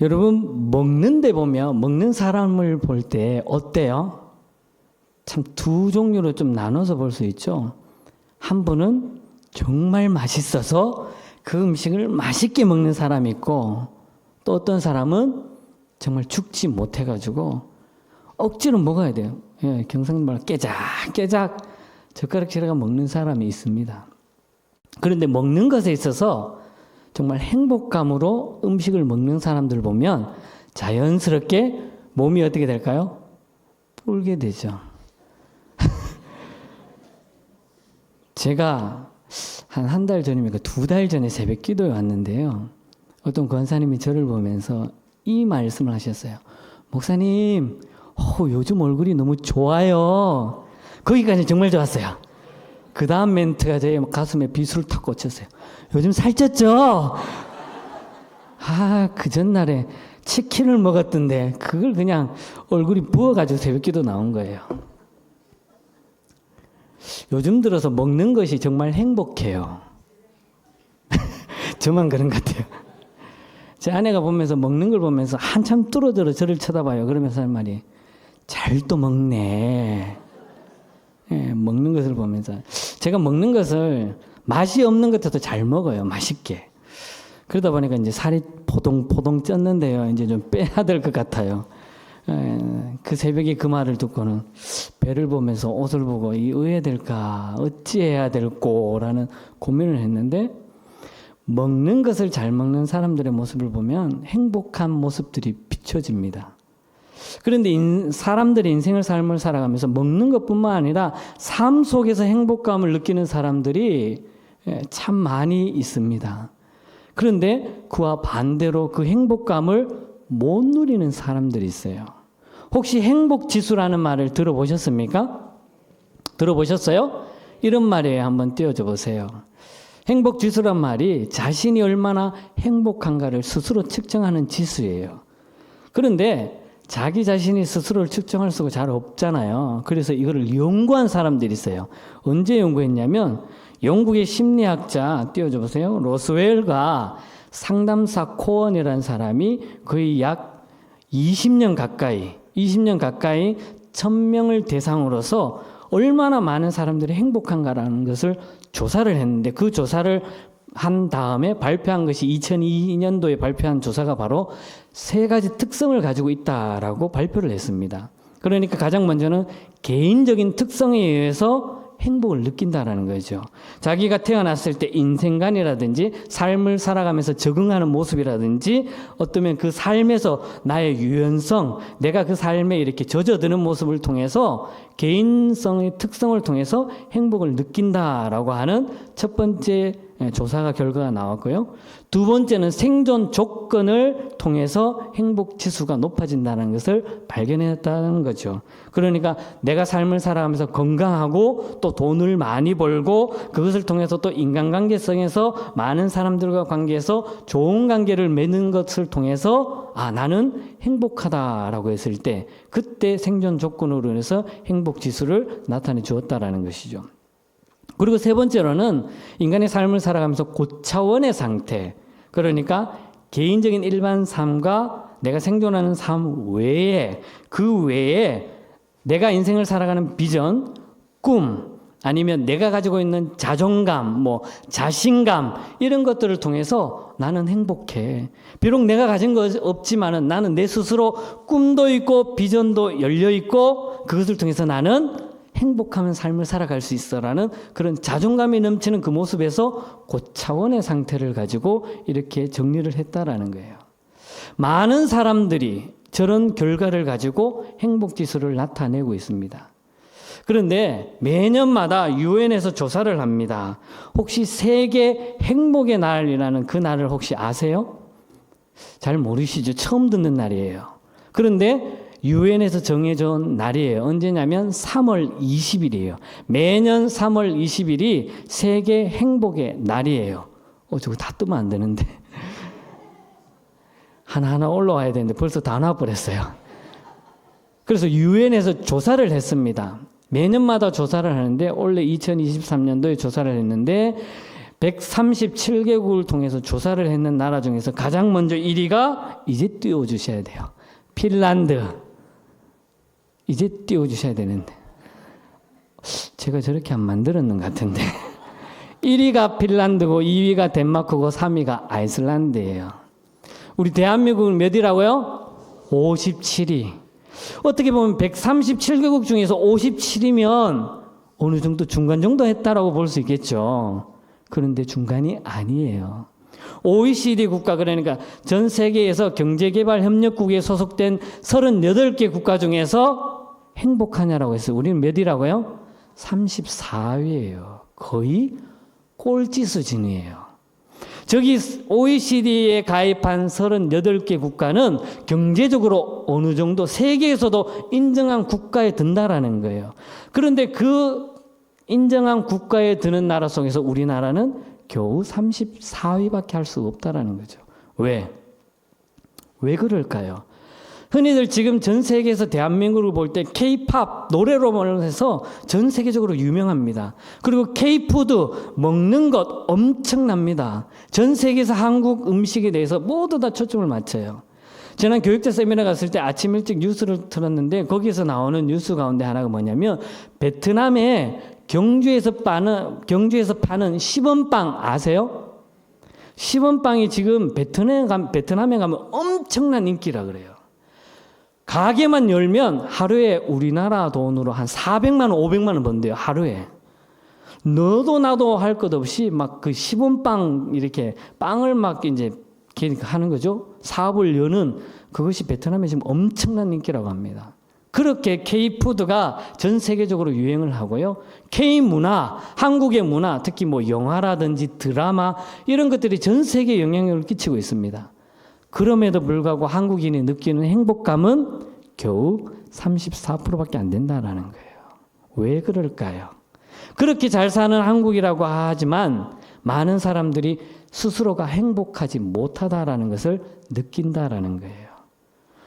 여러분, 먹는데 보면, 먹는 사람을 볼 때 어때요? 참 두 종류로 좀 나눠서 볼 수 있죠. 한 분은 정말 맛있어서 그 음식을 맛있게 먹는 사람이 있고, 또 어떤 사람은 정말 죽지 못해가지고 억지로 먹어야 돼요. 예, 경상말 깨작깨작 젓가락질해가 먹는 사람이 있습니다. 그런데 먹는 것에 있어서 정말 행복감으로 음식을 먹는 사람들 보면 자연스럽게 몸이 어떻게 될까요? 불게 되죠. 제가 한 달 전입니까? 2달 전에 새벽 기도에 왔는데요. 어떤 권사님이 저를 보면서 이 말씀을 하셨어요. 목사님, 요즘 얼굴이 너무 좋아요. 거기까지 정말 좋았어요. 그 다음 멘트가 제 가슴에 비수를 탁 꽂혔어요. 요즘 살쪘죠? 그 전날에 치킨을 먹었던데 그걸 그냥 얼굴이 부어가지고 새벽 기도 나온 거예요. 요즘 들어서 먹는 것이 정말 행복해요. 저만 그런 것 같아요. 제 아내가 보면서 먹는 걸 보면서 한참 뚫어져서 저를 쳐다봐요. 그러면서 하는 말이 잘 또 먹네. 예, 먹는 것을 보면서 제가 먹는 것을 맛이 없는 것도 잘 먹어요. 맛있게. 그러다 보니까 이제 살이 포동포동 쪘는데요. 이제 좀 빼야 될 것 같아요. 그 새벽에 그 말을 듣고는 배를 보면서 옷을 보고 이 의해야 될까 어찌해야 될꼬라는 고민을 했는데 먹는 것을 잘 먹는 사람들의 모습을 보면 행복한 모습들이 비춰집니다. 그런데 사람들이 인생을 삶을 살아가면서 먹는 것뿐만 아니라 삶 속에서 행복감을 느끼는 사람들이 참 많이 있습니다. 그런데 그와 반대로 그 행복감을 못 누리는 사람들이 있어요. 혹시 행복지수라는 말을 들어보셨습니까? 들어보셨어요? 이런 말이에요. 한번 띄워줘 보세요. 행복지수란 말이 자신이 얼마나 행복한가를 스스로 측정하는 지수예요. 그런데 자기 자신이 스스로를 측정할 수가 잘 없잖아요. 그래서 이거를 연구한 사람들이 있어요. 언제 연구했냐면 영국의 심리학자 띄워줘 보세요. 로스웰과 상담사 코언이라는 사람이 거의 약 20년 가까이 1000명을 대상으로서 얼마나 많은 사람들이 행복한가라는 것을 조사를 했는데 그 조사를 한 다음에 발표한 것이 2002년도에 발표한 조사가 바로 3가지 특성을 가지고 있다라고 발표를 했습니다. 그러니까 가장 먼저는 개인적인 특성에 의해서 행복을 느낀다라는 거죠. 자기가 태어났을 때 인생관이라든지 삶을 살아가면서 적응하는 모습이라든지 어쩌면 그 삶에서 나의 유연성, 내가 그 삶에 이렇게 젖어드는 모습을 통해서 개인성의 특성을 통해서 행복을 느낀다라고 하는 첫 번째 조사가 결과가 나왔고요. 두 번째는 생존 조건을 통해서 행복 지수가 높아진다는 것을 발견했다는 거죠. 그러니까 내가 삶을 살아가면서 건강하고 또 돈을 많이 벌고 그것을 통해서 또 인간관계성에서 많은 사람들과 관계에서 좋은 관계를 맺는 것을 통해서 나는 행복하다라고 했을 때 그때 생존 조건으로 인해서 행복 지수를 나타내 주었다라는 것이죠. 그리고 세 번째로는 인간의 삶을 살아가면서 고차원의 상태, 그러니까 개인적인 일반 삶과 내가 생존하는 삶 외에 그 외에 내가 인생을 살아가는 비전, 꿈, 아니면 내가 가지고 있는 자존감, 자신감 이런 것들을 통해서 나는 행복해. 비록 내가 가진 것 없지만은 나는 내 스스로 꿈도 있고 비전도 열려 있고 그것을 통해서 나는 행복한 삶을 살아갈 수 있어라는 그런 자존감이 넘치는 그 모습에서 고차원의 상태를 가지고 이렇게 정리를 했다라는 거예요. 많은 사람들이 저런 결과를 가지고 행복지수를 나타내고 있습니다. 그런데 매년마다 유엔에서 조사를 합니다. 혹시 세계 행복의 날이라는 그 날을 혹시 아세요? 잘 모르시죠? 처음 듣는 날이에요. 그런데 유엔에서 정해준 날이에요. 언제냐면 3월 20일이에요. 매년 3월 20일이 세계 행복의 날이에요. 저거 다 뜨면 안 되는데. 하나하나 올라와야 되는데 벌써 다 나와버렸어요. 그래서 유엔에서 조사를 했습니다. 매년마다 조사를 하는데 원래 2023년도에 조사를 했는데 137개국을 통해서 조사를 했는 나라 중에서 가장 먼저 1위가 이제 띄워주셔야 돼요. 핀란드. 이제 띄워주셔야 되는데. 제가 저렇게 안 만들었는 것 같은데. 1위가 핀란드고 2위가 덴마크고 3위가 아이슬란드예요. 우리 대한민국은 몇 위라고요? 57위. 어떻게 보면 137개국 중에서 57이면 어느 정도 중간 정도 했다라고 볼 수 있겠죠. 그런데 중간이 아니에요. OECD 국가, 그러니까 전 세계에서 경제개발협력국에 소속된 38개 국가 중에서 행복하냐라고 했어요. 우리는 몇 위라고요? 34위예요. 거의 꼴찌 수준이에요. 저기 OECD에 가입한 38개 국가는 경제적으로 어느 정도 세계에서도 인정한 국가에 든다라는 거예요. 그런데 그 인정한 국가에 드는 나라 속에서 우리나라는 겨우 34위밖에 할 수가 없다라는 거죠. 왜? 왜 그럴까요? 흔히들 지금 전 세계에서 대한민국을 볼 때 K-팝 노래로 해서 전 세계적으로 유명합니다. 그리고 K-푸드 먹는 것 엄청납니다. 전 세계에서 한국 음식에 대해서 모두 다 초점을 맞춰요. 지난 교육자 세미나 갔을 때 아침 일찍 뉴스를 틀었는데 거기서 나오는 뉴스 가운데 하나가 뭐냐면 베트남의 경주에서 파는 시범빵 아세요? 시범빵이 지금 베트남에 가면 엄청난 인기라 그래요. 가게만 열면 하루에 우리나라 돈으로 한 400만 원, 500만 원 번대요. 하루에. 너도 나도 할 것 없이 막 그 시범빵 이렇게 빵을 막 이제 하는 거죠. 사업을 여는 그것이 베트남에 지금 엄청난 인기라고 합니다. 그렇게 K-푸드가 전 세계적으로 유행을 하고요. K-문화, 한국의 문화, 특히 뭐 영화라든지 드라마 이런 것들이 전 세계에 영향력을 끼치고 있습니다. 그럼에도 불구하고 한국인이 느끼는 행복감은 겨우 34%밖에 안 된다라는 거예요. 왜 그럴까요? 그렇게 잘 사는 한국이라고 하지만 많은 사람들이 스스로가 행복하지 못하다라는 것을 느낀다라는 거예요.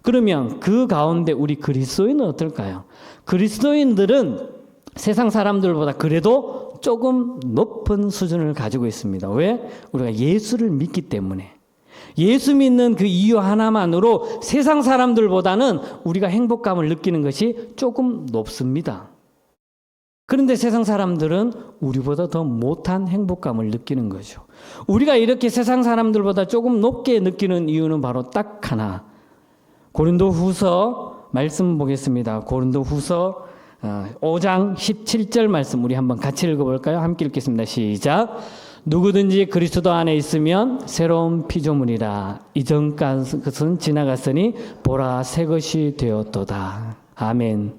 그러면 그 가운데 우리 그리스도인은 어떨까요? 그리스도인들은 세상 사람들보다 그래도 조금 높은 수준을 가지고 있습니다. 왜? 우리가 예수를 믿기 때문에. 예수 믿는 그 이유 하나만으로 세상 사람들보다는 우리가 행복감을 느끼는 것이 조금 높습니다. 그런데 세상 사람들은 우리보다 더 못한 행복감을 느끼는 거죠. 우리가 이렇게 세상 사람들보다 조금 높게 느끼는 이유는 바로 딱 하나. 고린도후서 말씀 보겠습니다. 고린도후서 5장 17절 말씀 우리 한번 같이 읽어볼까요? 함께 읽겠습니다. 시작. 누구든지 그리스도 안에 있으면 새로운 피조물이라. 이전 것은 지나갔으니 보라 새 것이 되었도다. 아멘.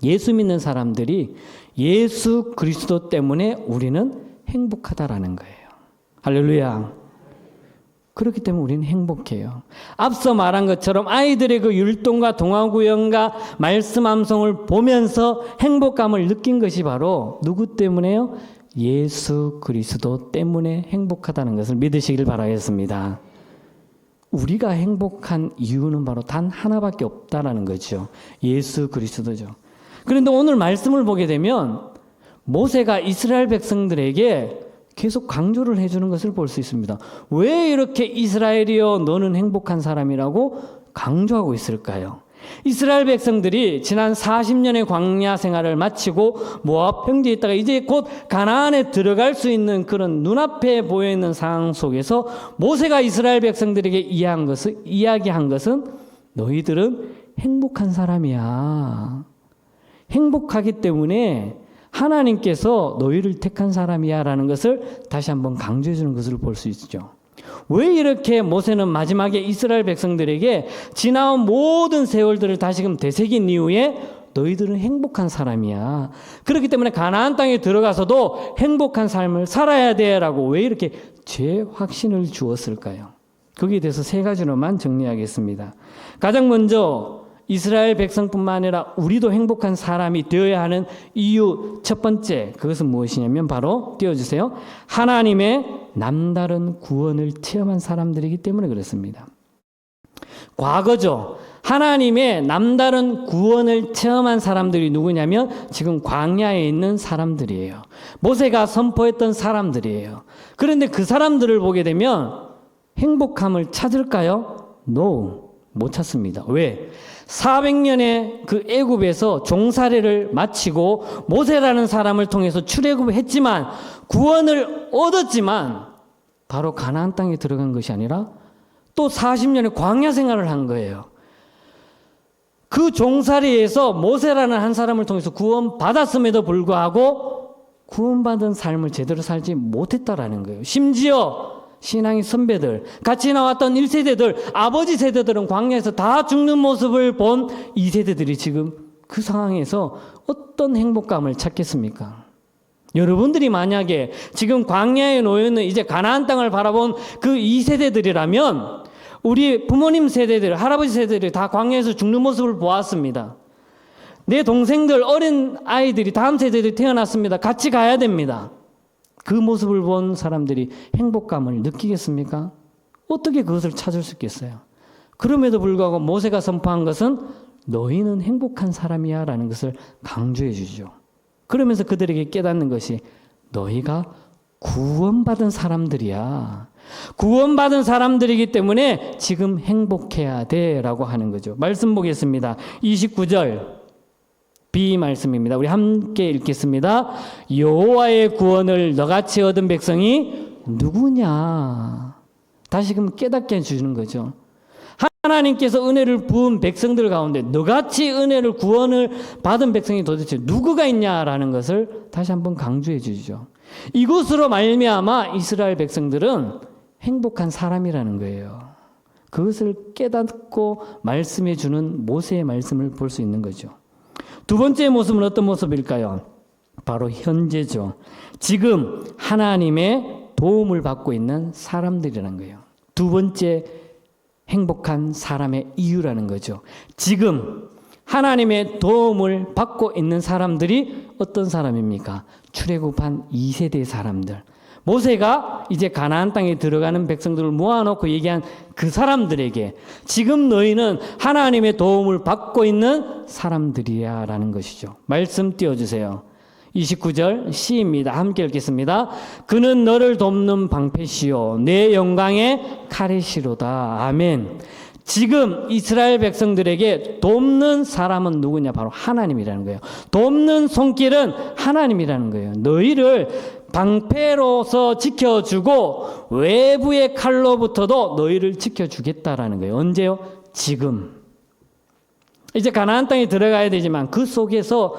예수 믿는 사람들이 예수 그리스도 때문에 우리는 행복하다라는 거예요. 할렐루야. 그렇기 때문에 우리는 행복해요. 앞서 말한 것처럼 아이들의 그 율동과 동화구연과 말씀 암송을 보면서 행복감을 느낀 것이 바로 누구 때문에요? 예수 그리스도 때문에 행복하다는 것을 믿으시길 바라겠습니다. 우리가 행복한 이유는 바로 단 하나밖에 없다라는 거죠. 예수 그리스도죠. 그런데 오늘 말씀을 보게 되면 모세가 이스라엘 백성들에게 계속 강조를 해주는 것을 볼 수 있습니다. 왜 이렇게 이스라엘이여 너는 행복한 사람이라고 강조하고 있을까요? 이스라엘 백성들이 지난 40년의 광야 생활을 마치고 모압 평지에 있다가 이제 곧 가나안에 들어갈 수 있는 그런 눈앞에 보여있는 상황 속에서 모세가 이스라엘 백성들에게 이야기한 것은 너희들은 행복한 사람이야. 행복하기 때문에 하나님께서 너희를 택한 사람이야 라는 것을 다시 한번 강조해 주는 것을 볼 수 있죠. 왜 이렇게 모세는 마지막에 이스라엘 백성들에게 지나온 모든 세월들을 다시금 되새긴 이후에 너희들은 행복한 사람이야. 그렇기 때문에 가나안 땅에 들어가서도 행복한 삶을 살아야 돼 라고 왜 이렇게 죄 확신을 주었을까요? 거기에 대해서 세 가지로만 정리하겠습니다. 가장 먼저 이스라엘 백성뿐만 아니라 우리도 행복한 사람이 되어야 하는 이유 첫 번째, 그것은 무엇이냐면 바로 띄워주세요. 하나님의 남다른 구원을 체험한 사람들이기 때문에 그렇습니다. 과거죠. 하나님의 남다른 구원을 체험한 사람들이 누구냐면 지금 광야에 있는 사람들이에요. 모세가 선포했던 사람들이에요. 그런데 그 사람들을 보게 되면 행복함을 찾을까요? No, 못 찾습니다. 왜? 400년의 그 애굽에서 종살이를 마치고 모세라는 사람을 통해서 출애굽을 했지만 구원을 얻었지만 바로 가나안 땅에 들어간 것이 아니라 또 40년의 광야 생활을 한 거예요. 그 종살이에서 모세라는 한 사람을 통해서 구원받았음에도 불구하고 구원받은 삶을 제대로 살지 못했다라는 거예요. 심지어 신앙의 선배들, 같이 나왔던 1세대들, 아버지 세대들은 광야에서 다 죽는 모습을 본 2세대들이 지금 그 상황에서 어떤 행복감을 찾겠습니까? 여러분들이 만약에 지금 광야에 놓여 있는 이제 가나안 땅을 바라본 그 2세대들이라면 우리 부모님 세대들, 할아버지 세대들이 다 광야에서 죽는 모습을 보았습니다. 내 동생들, 어린 아이들이 다음 세대들이 태어났습니다. 같이 가야 됩니다. 그 모습을 본 사람들이 행복감을 느끼겠습니까? 어떻게 그것을 찾을 수 있겠어요? 그럼에도 불구하고 모세가 선포한 것은 너희는 행복한 사람이야 라는 것을 강조해 주죠. 그러면서 그들에게 깨닫는 것이 너희가 구원받은 사람들이야. 구원받은 사람들이기 때문에 지금 행복해야 돼 라고 하는 거죠. 말씀 보겠습니다. 29절 B 말씀입니다. 우리 함께 읽겠습니다. 여호와의 구원을 너같이 얻은 백성이 누구냐? 다시금 깨닫게 해주는 거죠. 하나님께서 은혜를 부은 백성들 가운데 너같이 은혜를 구원을 받은 백성이 도대체 누구가 있냐라는 것을 다시 한번 강조해 주죠. 이것으로 말미암아 이스라엘 백성들은 행복한 사람이라는 거예요. 그것을 깨닫고 말씀해 주는 모세의 말씀을 볼 수 있는 거죠. 두 번째 모습은 어떤 모습일까요? 바로 현재죠. 지금 하나님의 도움을 받고 있는 사람들이라는 거예요. 두 번째 행복한 사람의 이유라는 거죠. 지금 하나님의 도움을 받고 있는 사람들이 어떤 사람입니까? 출애굽한 2세대 사람들. 모세가 이제 가나안 땅에 들어가는 백성들을 모아놓고 얘기한 그 사람들에게 지금 너희는 하나님의 도움을 받고 있는 사람들이야 라는 것이죠. 말씀 띄워주세요. 29절 시입니다. 함께 읽겠습니다. 그는 너를 돕는 방패시요 내 영광의 카레시로다. 아멘. 지금 이스라엘 백성들에게 돕는 사람은 누구냐? 바로 하나님이라는 거예요. 돕는 손길은 하나님이라는 거예요. 너희를 방패로서 지켜주고 외부의 칼로부터도 너희를 지켜주겠다라는 거예요. 언제요? 지금. 이제 가나안 땅에 들어가야 되지만 그 속에서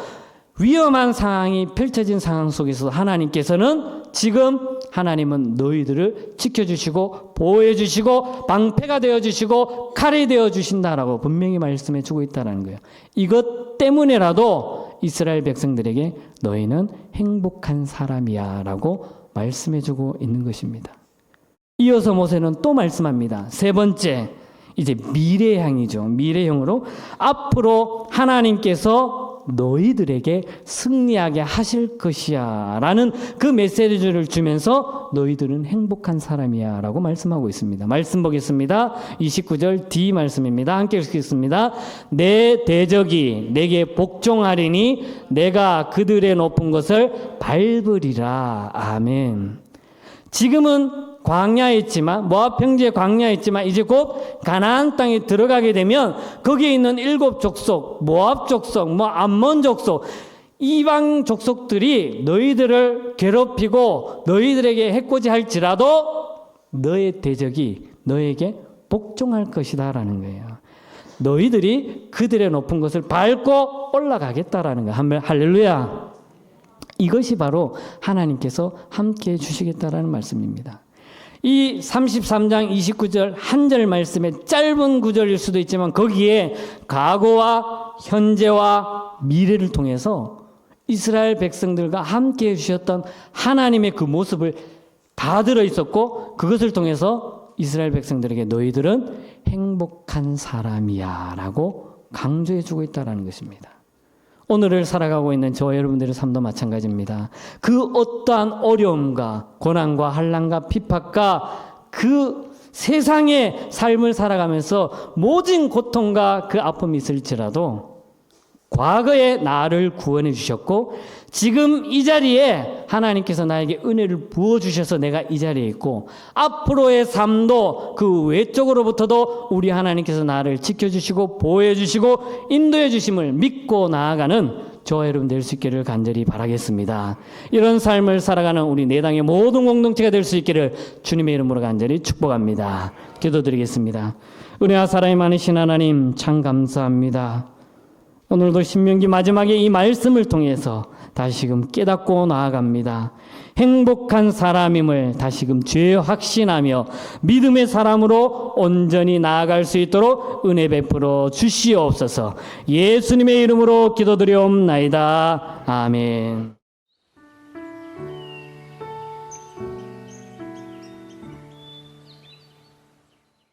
위험한 상황이 펼쳐진 상황 속에서 하나님께서는 지금 하나님은 너희들을 지켜주시고 보호해주시고 방패가 되어주시고 칼이 되어주신다라고 분명히 말씀해 주고 있다는 거예요. 이것 때문에라도 이스라엘 백성들에게 너희는 행복한 사람이야 라고 말씀해 주고 있는 것입니다. 이어서 모세는 또 말씀합니다. 세 번째, 이제 미래향이죠. 미래형으로 앞으로 하나님께서 너희들에게 승리하게 하실 것이야 라는 그 메시지를 주면서 너희들은 행복한 사람이야 라고 말씀하고 있습니다. 말씀 보겠습니다. 29절 D 말씀입니다. 함께 읽겠습니다. 내 대적이 내게 복종하리니 내가 그들의 높은 것을 밟으리라. 아멘. 지금은 광야에 있지만 모압 평지의 광야에 있지만 이제 곧 가나안 땅에 들어가게 되면 거기에 있는 7 족속, 모압 족속, 암몬 족속, 이방 족속들이 너희들을 괴롭히고 너희들에게 해코지할지라도 너의 대적이 너에게 복종할 것이다라는 거예요. 너희들이 그들의 높은 것을 밟고 올라가겠다라는 거예요. 할렐루야. 이것이 바로 하나님께서 함께해 주시겠다라는 말씀입니다. 이 33장 29절 한 절 말씀의 짧은 구절일 수도 있지만 거기에 과거와 현재와 미래를 통해서 이스라엘 백성들과 함께 해주셨던 하나님의 그 모습을 다 들어있었고 그것을 통해서 이스라엘 백성들에게 너희들은 행복한 사람이야 라고 강조해주고 있다는 것입니다. 오늘을 살아가고 있는 저와 여러분들의 삶도 마찬가지입니다. 그 어떠한 어려움과 고난과 환난과 핍박과 그 세상의 삶을 살아가면서 모든 고통과 그 아픔이 있을지라도 과거에 나를 구원해 주셨고 지금 이 자리에 하나님께서 나에게 은혜를 부어주셔서 내가 이 자리에 있고 앞으로의 삶도 그 외적으로부터도 우리 하나님께서 나를 지켜주시고 보호해 주시고 인도해 주심을 믿고 나아가는 저와 여러분 될 수 있기를 간절히 바라겠습니다. 이런 삶을 살아가는 우리 내당의 모든 공동체가 될 수 있기를 주님의 이름으로 간절히 축복합니다. 기도드리겠습니다. 은혜와 사랑이 많으신 하나님 참 감사합니다. 오늘도 신명기 마지막에 이 말씀을 통해서 다시금 깨닫고 나아갑니다. 행복한 사람임을 다시금 죄 확신하며 믿음의 사람으로 온전히 나아갈 수 있도록 은혜 베풀어 주시옵소서. 예수님의 이름으로 기도드리옵나이다. 아멘.